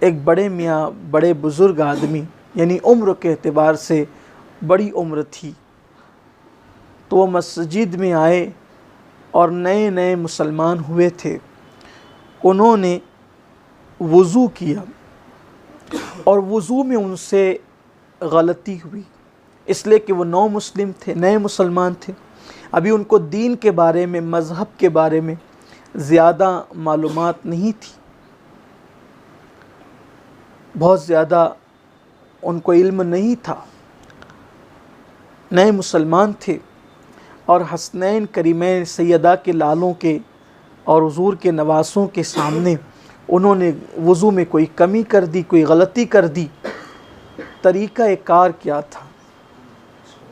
एक बड़े मियाँ, बड़े बुज़ुर्ग आदमी, यानी उम्र के एतबार से बड़ी उम्र थी, तो वो मस्जिद में आए और नए नए मुसलमान हुए थे। उन्होंने वज़ू किया और वज़ू में उनसे गलती हुई, इसलिए कि वो नौ मुस्लिम थे, नए मुसलमान थे। अभी उनको दीन के बारे में, मज़हब के बारे में ज़्यादा मालूमात नहीं थी, बहुत ज़्यादा उनको इल्म नहीं था, नए मुसलमान थे। और हसनैन करीमैन सैयदा के लालों के और हुज़ूर के नवासों के सामने उन्होंने वज़ू में कोई कमी कर दी, कोई गलती कर दी। तरीक़ा एक कार क्या था?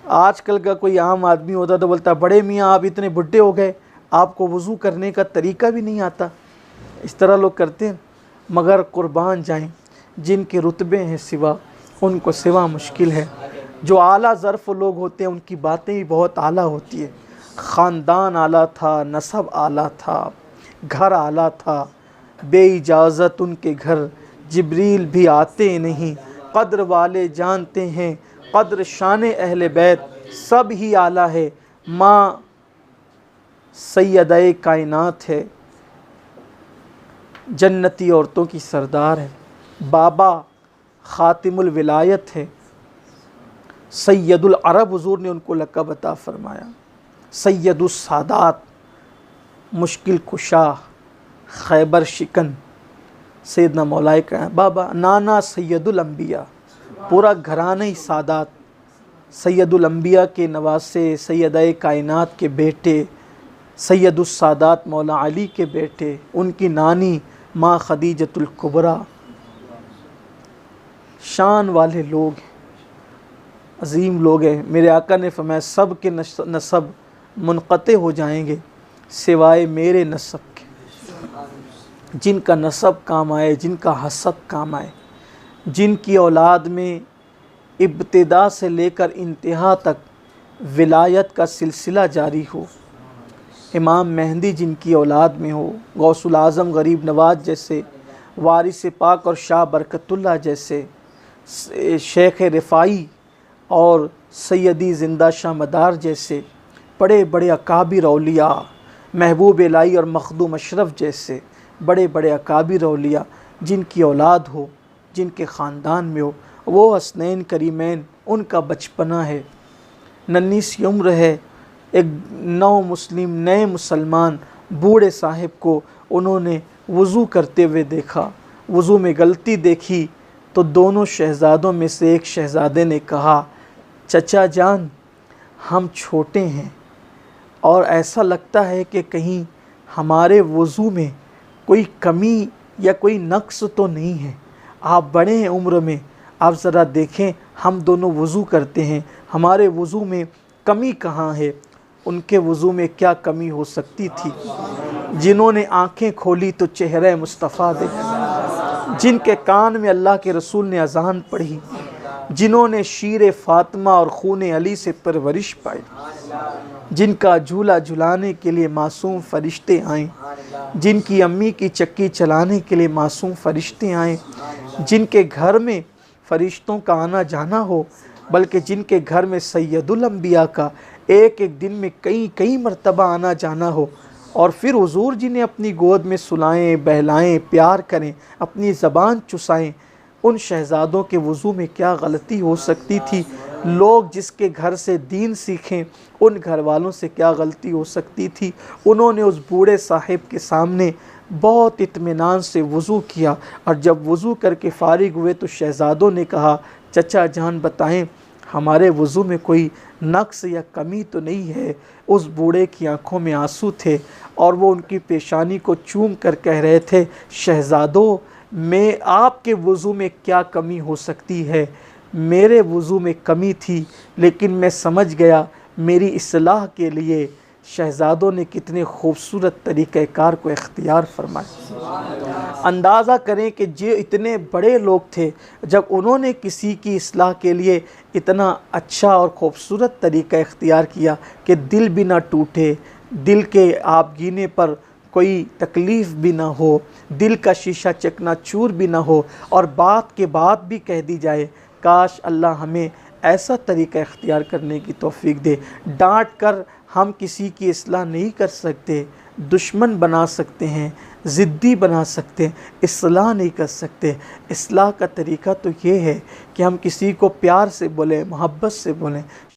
आजकल का कोई आम आदमी होता तो बोलता, बड़े मियाँ आप इतने बुढ़े हो गए, आपको वज़ू करने का तरीक़ा भी नहीं आता। इस तरह लोग करते हैं। मगर कुर्बान जाएं, जिनके रुतबे हैं सिवा, उनको सिवा मुश्किल है। जो आला ज़र्फ़ लोग होते हैं उनकी बातें भी बहुत आला होती है। ख़ानदान आला था, नसब आला था, घर आला था, बेइजाज़त उनके घर जिब्रील भी आते नहीं। क़द्र वाले जानते हैं क़द्र शान अहले बैत, सब ही आला है। माँ सैयदा कायनात है, जन्नती औरतों की सरदार है। बाबा ख़ातिमुल विलायत है, सैयदुल अरब हुज़ूर ने उनको लक़ब अता फ़रमाया। सैयदुस सादात, मुश्किल कुशा, खैबर शिकन, सैयदना मौलाए का बाबा। नाना सैयदुल अंबिया, पूरा घराना ही सादात, सैयदुल अंबिया के नवासे, सैयदा कायनात के बेटे, सैयदुस सादात मौला अली के बेटे, उनकी नानी माँ खदीजतुल कुबरा। शान वाले लोग हैं, अजीम लोग हैं। मेरे आका ने फरमाया सब के नसब मुनक़ते हो जाएंगे सिवाय मेरे नसब के। जिनका नसब काम आए, जिनका हसब काम आए, जिनकी औलाद में इब्तिदा से लेकर इंतहा तक विलायत का सिलसिला जारी हो। इमाम मेहंदी जिनकी औलाद में हो, गौसुल आज़म गरीब नवाज जैसे, वारिस पाक और शाह बरकतुल्लाह जैसे, शेख रिफ़ाई और सैयदी ज़िंदा शाह मदार जैसे बड़े बड़े अकाबिर औलिया, महबूब इलाही और मखदूम अशरफ जैसे बड़े बड़े अकाबिर औलिया जिनकी औलाद हो, जिनके ख़ानदान में हो, वो हसनैन करीमैन उनका बचपना है, नन्ही सी उम्र है। एक नौ मुस्लिम, नए मुसलमान बूढ़े साहिब को उन्होंने वज़ू करते हुए देखा, वज़ू में गलती देखी, तो दोनों शहज़ादों में से एक शहज़ादे ने कहा, चचा जान हम छोटे हैं और ऐसा लगता है कि कहीं हमारे वज़ू में कोई कमी या कोई नक्स तो नहीं है। आप बड़े हैं उम्र में, आप ज़रा देखें, हम दोनों वज़ू करते हैं, हमारे वज़ू में कमी कहाँ है? उनके वज़ू में क्या कमी हो सकती थी? जिन्होंने आँखें खोली तो चेहरा मुस्तफ़ा देखा, जिनके कान में अल्लाह के रसूल ने अज़ान पढ़ी, जिन्होंने शीर फ़ातिमा और खून अली से परवरिश पाई, जिनका झूला झुलाने के लिए मासूम फ़रिश्ते आए, जिनकी अम्मी की चक्की चलाने के लिए मासूम फ़रिश्ते आए, जिनके घर में फ़रिश्तों का आना जाना हो, बल्कि जिनके घर में सैयदुल अंबिया का एक एक दिन में कई कई मरतबा आना जाना हो, और फिर हुज़ूर जी ने अपनी गोद में सुलाएं, बहलाएं, प्यार करें, अपनी ज़बान चुसाएं। उन शहज़ादों के वज़ू में क्या गलती हो सकती थी? लोग जिसके घर से दीन सीखें, उन घर वालों से क्या गलती हो सकती थी? उन्होंने उस बूढ़े साहिब के सामने बहुत इत्मीनान से वज़ू किया, और जब वज़ू करके फ़ारिग हुए तो शहज़ादों ने कहा, चचा जान बताएं हमारे वज़ू में कोई नक्स या कमी तो नहीं है? उस बूढ़े की आंखों में आंसू थे और वो उनकी पेशानी को चूम कर कह रहे थे, शहज़ादों में आपके वज़ू में क्या कमी हो सकती है? मेरे वज़ू में कमी थी, लेकिन मैं समझ गया मेरी इस्लाह के लिए शहज़ादों ने कितने खूबसूरत तरीक़ेकार को इख्तियार फरमाया। अंदाज़ा करें कि जो इतने बड़े लोग थे, जब उन्होंने किसी की इस्लाह के लिए इतना अच्छा और ख़ूबसूरत तरीक़ा इख्तियार किया कि दिल भी ना टूटे, दिल के आप गीने पर कोई तकलीफ़ भी ना हो, दिल का शीशा चकनाचूर भी ना हो और बात के बाद भी कह दी जाए। काश अल्लाह हमें ऐसा तरीका इख्तियार करने की तौफीक दे। डांट कर हम किसी की इस्लाह नहीं कर सकते, दुश्मन बना सकते हैं, ज़िद्दी बना सकते हैं, इस्लाह नहीं कर सकते। इस्लाह का तरीका तो ये है कि हम किसी को प्यार से बोलें, मोहब्बत से बोलें।